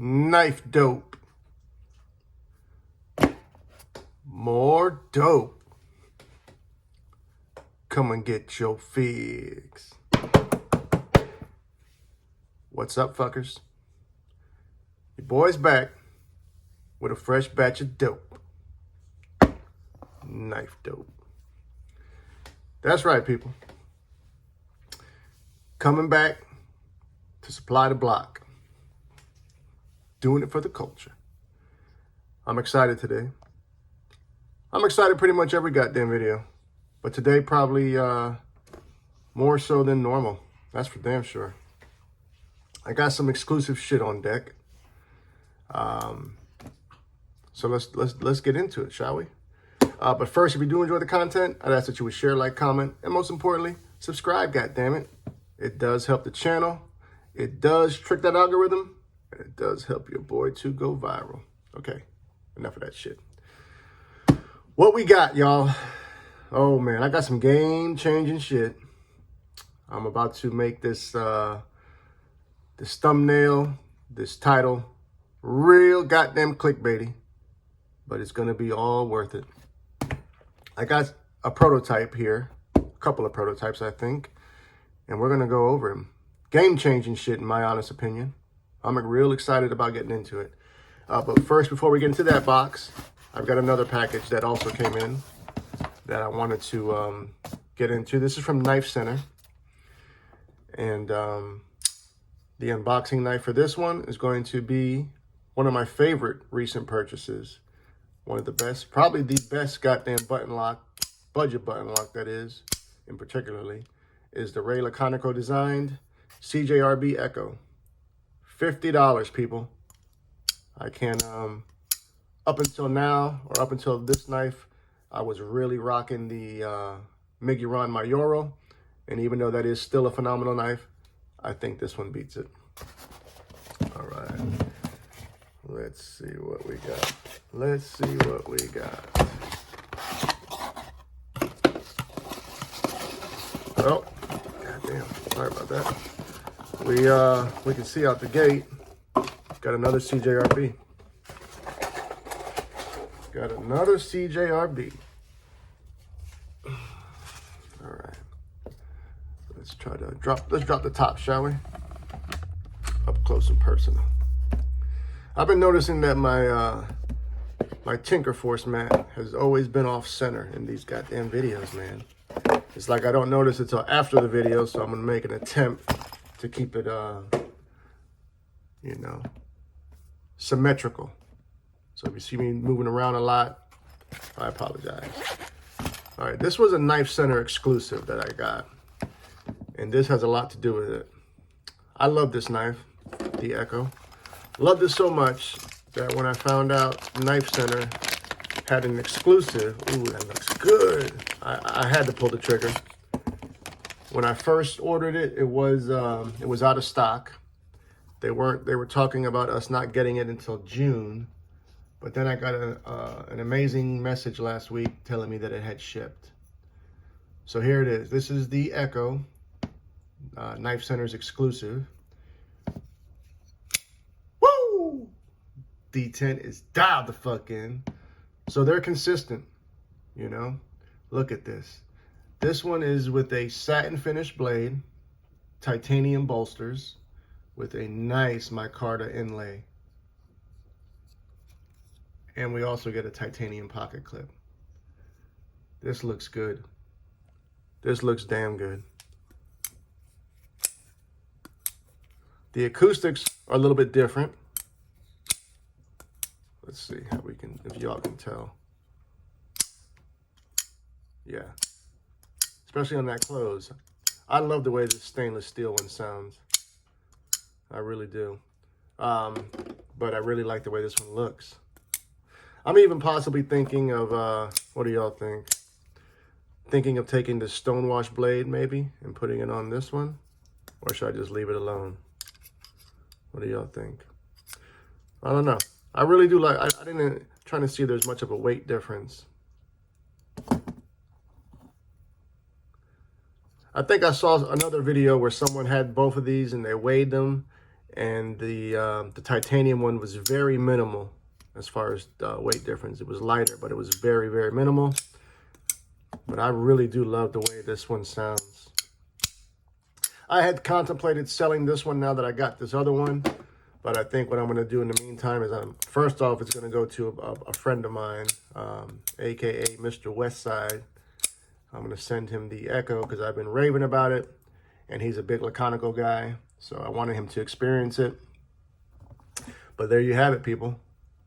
KnifeDope. More dope. Come and get your fix. What's up, fuckers? Your boy's back with a fresh batch of dope. KnifeDope. That's right, people. Coming back to supply the block. Doing it for the culture. I'm excited today. I'm excited pretty much every goddamn video. But today probably more so than normal. That's for damn sure. I got some exclusive shit on deck. So let's get into it, shall we? But first, if you do enjoy the content, I'd ask that you would share, like, comment, and most importantly, subscribe, goddammit. It does help the channel. It does trick that algorithm. And it does help your boy to go viral. Okay, enough of that shit. What we got, y'all? Oh, man, I got some game-changing shit. I'm about to make this, this thumbnail, this title, real goddamn clickbaity. But it's going to be all worth it. I got a prototype here. A couple of prototypes, I think. And we're going to go over them. Game-changing shit, in my honest opinion. I'm real excited about getting into it. But first, before we get into that box, I've got another package that also came in that I wanted to get into. This is from Knife Center. And the unboxing knife for this one is going to be one of my favorite recent purchases. One of the best, probably the best goddamn button lock, budget button lock that is, in particularly, is the Ray Laconico designed CJRB Echo. $50, people. I can, up until now, or up until this knife, I was really rocking the Miguron Mayoro. And even though that is still a phenomenal knife, I think this one beats it. All right. Let's see what we got. Let's see what we got. Oh, goddamn. Sorry about that. We can see out the gate. Got another CJRB. Got another CJRB. All right. Let's try to drop the top, shall we? Up close and personal. I've been noticing that my my Tinker Force mat has always been off center in these goddamn videos, man. It's like I don't notice it till after the video, so I'm gonna make an attempt to keep it you know, symmetrical. So if you see me moving around a lot, I apologize. All right, this was a Knife Center exclusive that I got. And this has a lot to do with it. I love this knife, the Echo. Loved it so much that when I found out Knife Center had an exclusive, ooh, that looks good. I had to pull the trigger. When I first ordered it, it was out of stock. They were talking about us not getting it until June. But then I got an amazing message last week telling me that it had shipped. So here it is. This is the Echo, Knife Center's exclusive. Woo! Detent is dialed the fuck in. So they're consistent, you know? Look at this. This one is with a satin finish blade, titanium bolsters, with a nice micarta inlay. And we also get a titanium pocket clip. This looks good. This looks damn good. The acoustics are a little bit different. Let's see how we can, if y'all can tell. Yeah. Especially on that close. I love the way this stainless steel one sounds. I really do. But I really like the way this one looks. I'm even possibly thinking of, what do y'all think? Thinking of taking the stonewash blade maybe and putting it on this one? Or should I just leave it alone? What do y'all think? I don't know. I really do like, I didn't, trying to see if there's much of a weight difference. I think I saw another video where someone had both of these and they weighed them and the titanium one was very minimal as far as weight difference. It was lighter, but it was very, very minimal. But I really do love the way this one sounds. I had contemplated selling this one now that I got this other one, but I think what I'm going to do in the meantime is, first off, it's going to go to a friend of mine, aka Mr. Westside. I'm going to send him the Echo because I've been raving about it, and he's a big Laconico guy, so I wanted him to experience it. But there you have it, people.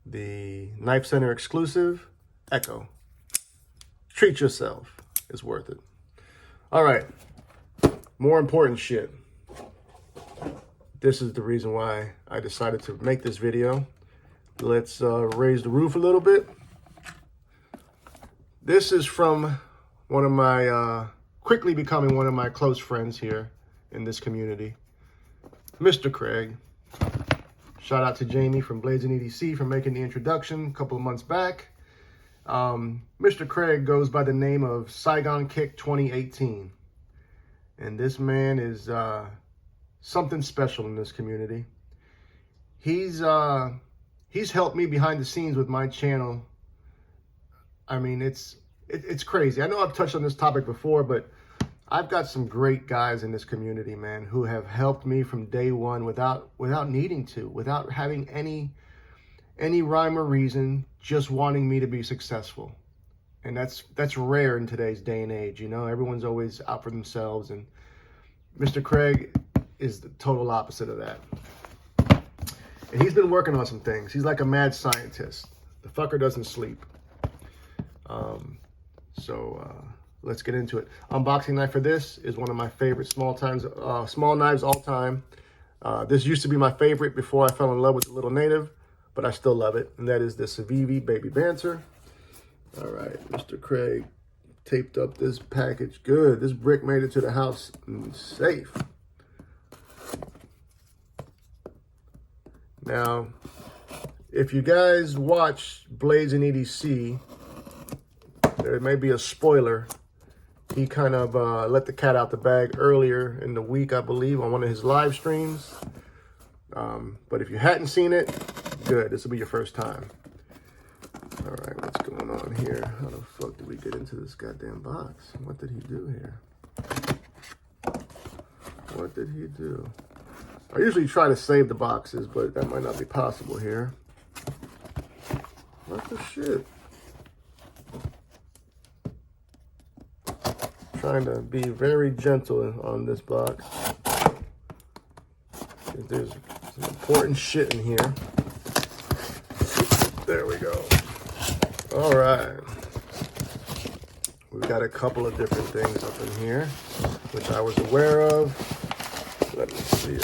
The Knife Center exclusive Echo. Treat yourself. It's worth it. All right. More important shit. This is the reason why I decided to make this video. Let's raise the roof a little bit. This is from one of my, quickly becoming one of my close friends here in this community, Mr. Craig. Shout out to Jamie from Blades and EDC for making the introduction a couple of months back. Mr. Craig goes by the name of Saigon Kick 2018. And this man is something special in this community. He's helped me behind the scenes with my channel. I mean, it's crazy. I know I've touched on this topic before, but I've got some great guys in this community, man, who have helped me from day one without needing to, without having any rhyme or reason, just wanting me to be successful. And that's rare in today's day and age. You know, everyone's always out for themselves, and Mr. Craig is the total opposite of that. And he's been working on some things. He's like a mad scientist. The fucker doesn't sleep. Let's get into it. Unboxing knife for this is one of my favorite small knives all time. This used to be my favorite before I fell in love with the Little Native, but I still love it. And that is the Civivi Baby Banter. All right, Mr. Craig taped up this package good. This brick made it to the house safe. Now, if you guys watch Blades and EDC, there may be a spoiler. He kind of let the cat out the bag earlier in the week, I believe, on one of his live streams. But if you hadn't seen it, good. This will be your first time. All right, what's going on here? How the fuck did we get into this goddamn box? What did he do here? What did he do? I usually try to save the boxes, but that might not be possible here. What the shit? Trying to be very gentle on this box. There's some important shit in here. There we go. All right. We've got a couple of different things up in here, which I was aware of. Let me see if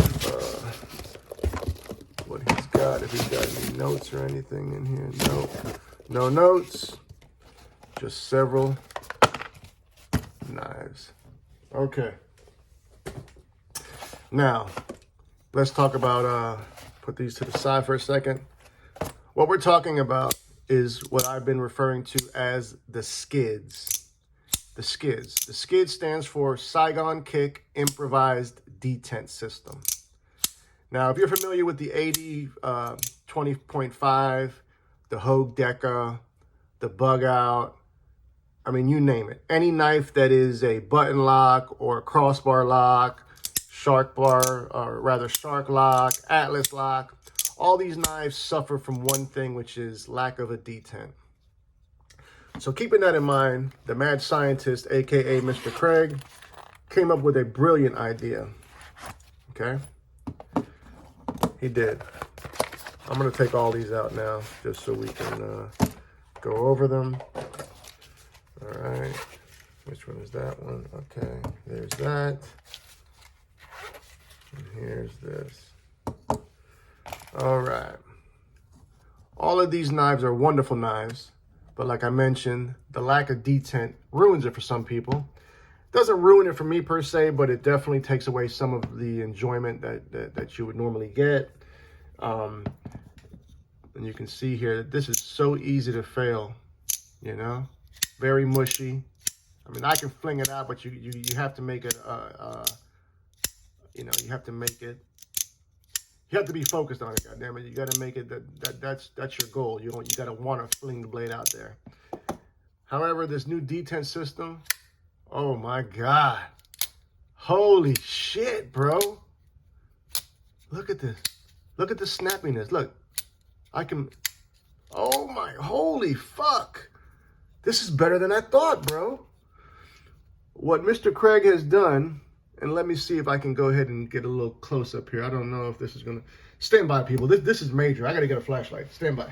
what he's got, if he's got any notes or anything in here. No, no notes, just several knives. Okay. Now, let's talk about, put these to the side for a second. What we're talking about is what I've been referring to as the SKIDs. The SKIDs. The SKID stands for Saigon Kick Improvised Detent System. Now, if you're familiar with the 20.5, the Hogue Deca, the Bug Out, I mean, you name it. Any knife that is a button lock or a crossbar lock, shark lock, atlas lock, all these knives suffer from one thing, which is lack of a detent. So keeping that in mind, the mad scientist, aka Mr. Craig, came up with a brilliant idea. Okay? He did. I'm going to take all these out now, just so we can go over them. All right. Which one is that one? Okay. There's that. And here's this. All right. All of these knives are wonderful knives, but like I mentioned, the lack of detent ruins it for some people. Doesn't ruin it for me per se, but it definitely takes away some of the enjoyment that you would normally get. And you can see here that this is so easy to fail, you know, very mushy. I mean, I can fling it out, but you have to make it, you know, you have to make it You have to be focused on it, goddammit. You got to make it that's your goal. You got to want to fling the blade out there. However, this new detent system, oh my God. Holy shit, bro. Look at this. Look at the snappiness. Look, I can, oh my, holy fuck. This is better than I thought, bro. What Mr. Craig has done, and let me see if I can go ahead and get a little close up here. I don't know if this is gonna, stand by, people. This is major. I gotta get a flashlight. Stand by.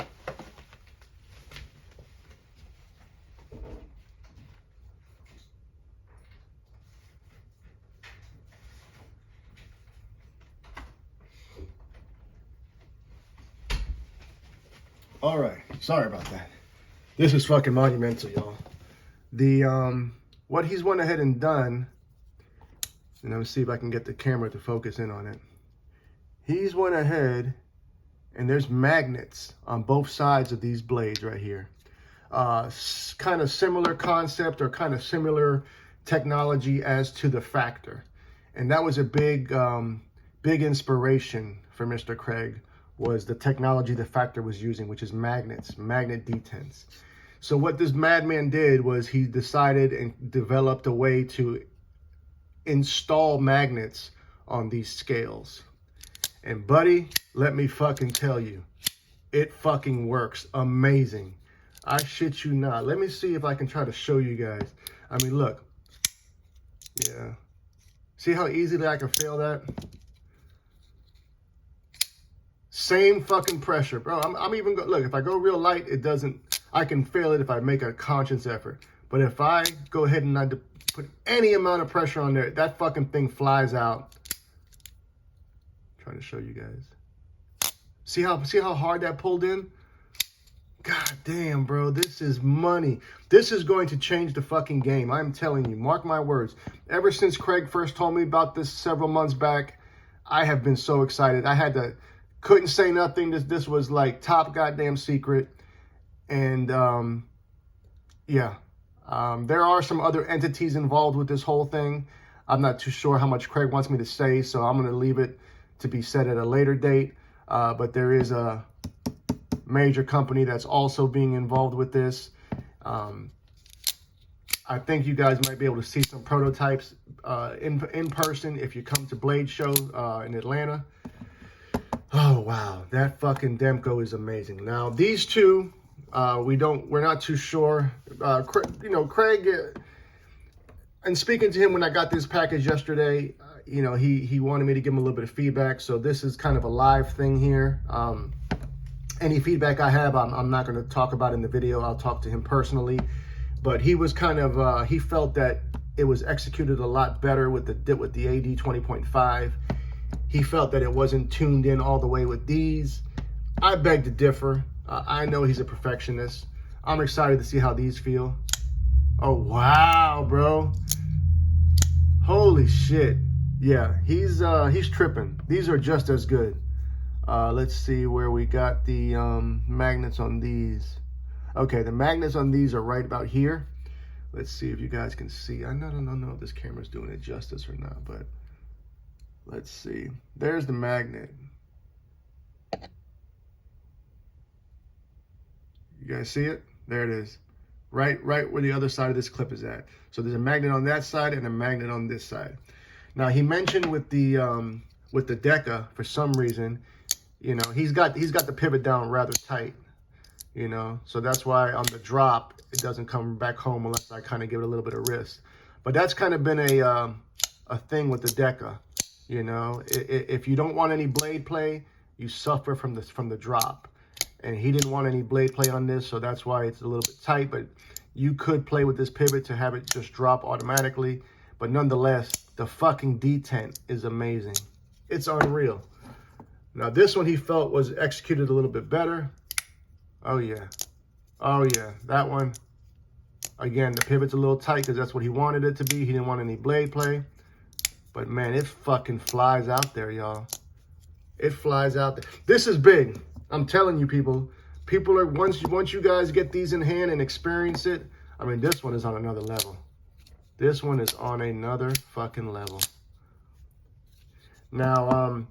All right, sorry about that. This is fucking monumental, y'all. The, what he's went ahead and done, and let me see if I can get the camera to focus in on it. He's went ahead, and there's magnets on both sides of these blades right here. Kind of similar concept or kind of similar technology as to the Factor. And that was a big, big inspiration for Mr. Craig, was the technology the Factor was using, which is magnets, magnet detents. So what this madman did was he decided and developed a way to install magnets on these scales. And buddy, let me fucking tell you, it fucking works amazing. I shit you not. Let me see if I can try to show you guys. I mean, look. Yeah. See how easily I can fail that? Same fucking pressure, bro. I'm even, look, if I go real light, it doesn't, I can fail it if I make a conscious effort. But if I go ahead and I put any amount of pressure on there, that fucking thing flies out. I'm trying to show you guys. See how hard that pulled in? God damn, bro, this is money. This is going to change the fucking game. I'm telling you, mark my words. Ever since Craig first told me about this several months back, I have been so excited. Couldn't say nothing. This was like top goddamn secret. And yeah, there are some other entities involved with this whole thing. I'm not too sure how much Craig wants me to say, so I'm going to leave it to be said at a later date. But there is a major company that's also being involved with this. I think you guys might be able to see some prototypes in person if you come to Blade Show in Atlanta. Oh, wow. That fucking Demko is amazing. Now, these two, we're not too sure. Craig, and speaking to him when I got this package yesterday, he wanted me to give him a little bit of feedback. So this is kind of a live thing here. Any feedback I have, I'm not going to talk about in the video. I'll talk to him personally. But he was kind of, he felt that it was executed a lot better with the AD 20.5. He felt that it wasn't tuned in all the way with these. I beg to differ. I know he's a perfectionist. I'm excited to see how these feel. Oh, wow, bro. Holy shit. Yeah, he's tripping. These are just as good. Let's see where we got the magnets on these. Okay, the magnets on these are right about here. Let's see if you guys can see. I don't know if this camera's doing it justice or not, but let's see. There's the magnet. You guys see it? There it is. Right where the other side of this clip is at. So there's a magnet on that side and a magnet on this side. Now he mentioned with the Deca, for some reason, he's got the pivot down rather tight. So that's why on the drop it doesn't come back home unless I kind of give it a little bit of wrist. But that's kind of been a thing with the Deca. If you don't want any blade play, you suffer from the drop. And he didn't want any blade play on this, so that's why it's a little bit tight. But you could play with this pivot to have it just drop automatically. But nonetheless, the fucking detent is amazing. It's unreal. Now this one he felt was executed a little bit better. Oh yeah. Oh yeah. That one, again, the pivot's a little tight because that's what he wanted it to be. He didn't want any blade play. But man, it fucking flies out there, y'all. It flies out there. This is big. I'm telling you, people are, once you guys get these in hand and experience it, I mean, this one is on another level. This one is on another fucking level. Now,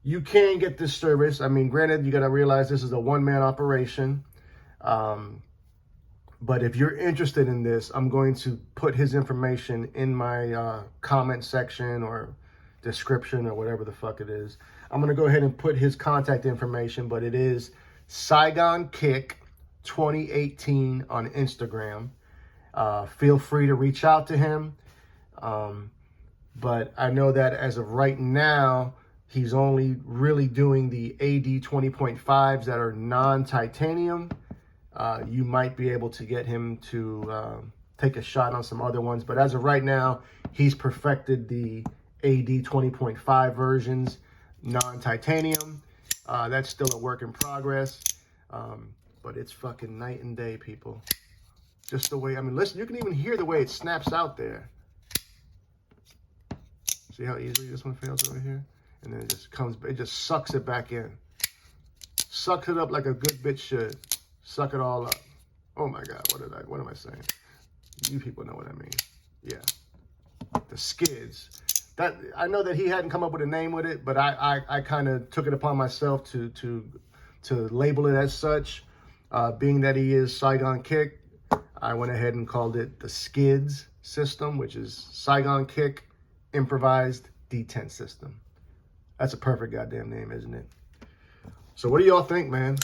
you can get this service. I mean, granted, you got to realize this is a one-man operation. But if you're interested in this, I'm going to put his information in my comment section or description or whatever the fuck it is. I'm going to go ahead and put his contact information, but it is Saigon Kick 2018 on Instagram. Feel free to reach out to him. But I know that as of right now, he's only really doing the AD 20.5s that are non-titanium. You might be able to get him to take a shot on some other ones. But as of right now, he's perfected the AD 20.5 versions, non-titanium. That's still a work in progress. But it's fucking night and day, people. Just the way, I mean, listen, you can even hear the way it snaps out there. See how easily this one fails over here? And then it just comes, it just sucks it back in. Sucks it up like a good bitch should. Suck it all up. Oh my God, what am I saying? You people know what I mean. Yeah. The skids. That, I know that he hadn't come up with a name with it, but I kind of took it upon myself to label it as such. Being that he is Saigon Kick, I went ahead and called it the Skids system, which is Saigon Kick Improvised Detent System. That's a perfect goddamn name, isn't it? So what do y'all think, man?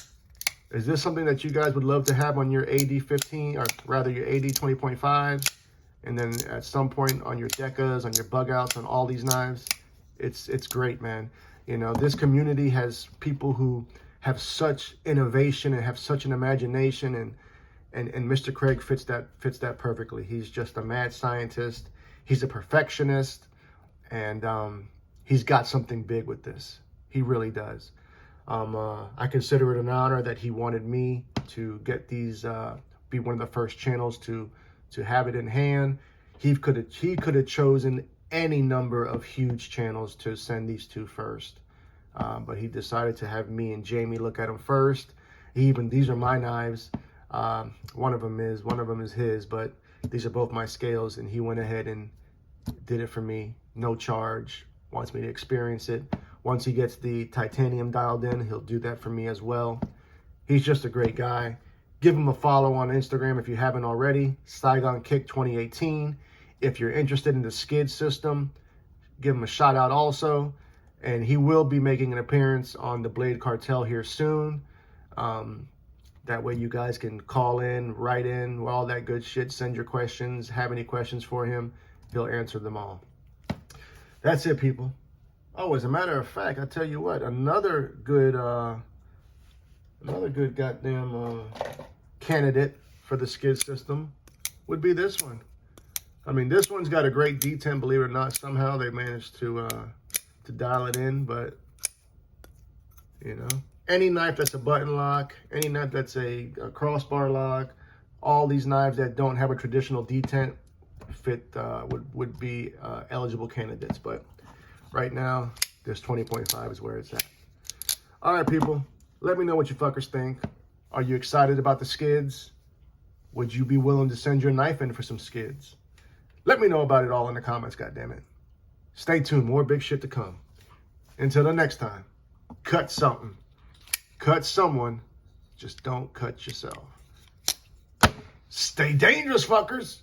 Is this something that you guys would love to have on your AD 15, or rather your AD 20.5, and then at some point on your Decas, on your bug outs, on all these knives? It's great, man. You know, this community has people who have such innovation and have such an imagination, and Mr. Craig fits that perfectly. He's just a mad scientist. He's a perfectionist, and he's got something big with this. He really does. I consider it an honor that he wanted me to get these, be one of the first channels to have it in hand. He could have chosen any number of huge channels to send these to first, but he decided to have me and Jamie look at them first. These are my knives. One of them is his, but these are both my scales, and he went ahead and did it for me, no charge. Wants me to experience it. Once he gets the titanium dialed in, he'll do that for me as well. He's just a great guy. Give him a follow on Instagram if you haven't already. Saigon Kick 2018. If you're interested in the skid system, give him a shout out also. And he will be making an appearance on the Thebladecartel here soon. That way you guys can call in, write in, all that good shit. Send your questions. Have any questions for him, he'll answer them all. That's it, people. Oh, as a matter of fact, I tell you what, another good goddamn candidate for the skid system would be this one. I mean, this one's got a great detent, believe it or not. Somehow they managed to dial it in, but you know, any knife that's a button lock, any knife that's a crossbar lock, all these knives that don't have a traditional detent fit would be eligible candidates. But right now, this 20.5 is where it's at. All right, people, let me know what you fuckers think. Are you excited about the skids? Would you be willing to send your knife in for some skids? Let me know about it all in the comments, goddammit. Stay tuned, more big shit to come. Until the next time, cut something. Cut someone, just don't cut yourself. Stay dangerous, fuckers.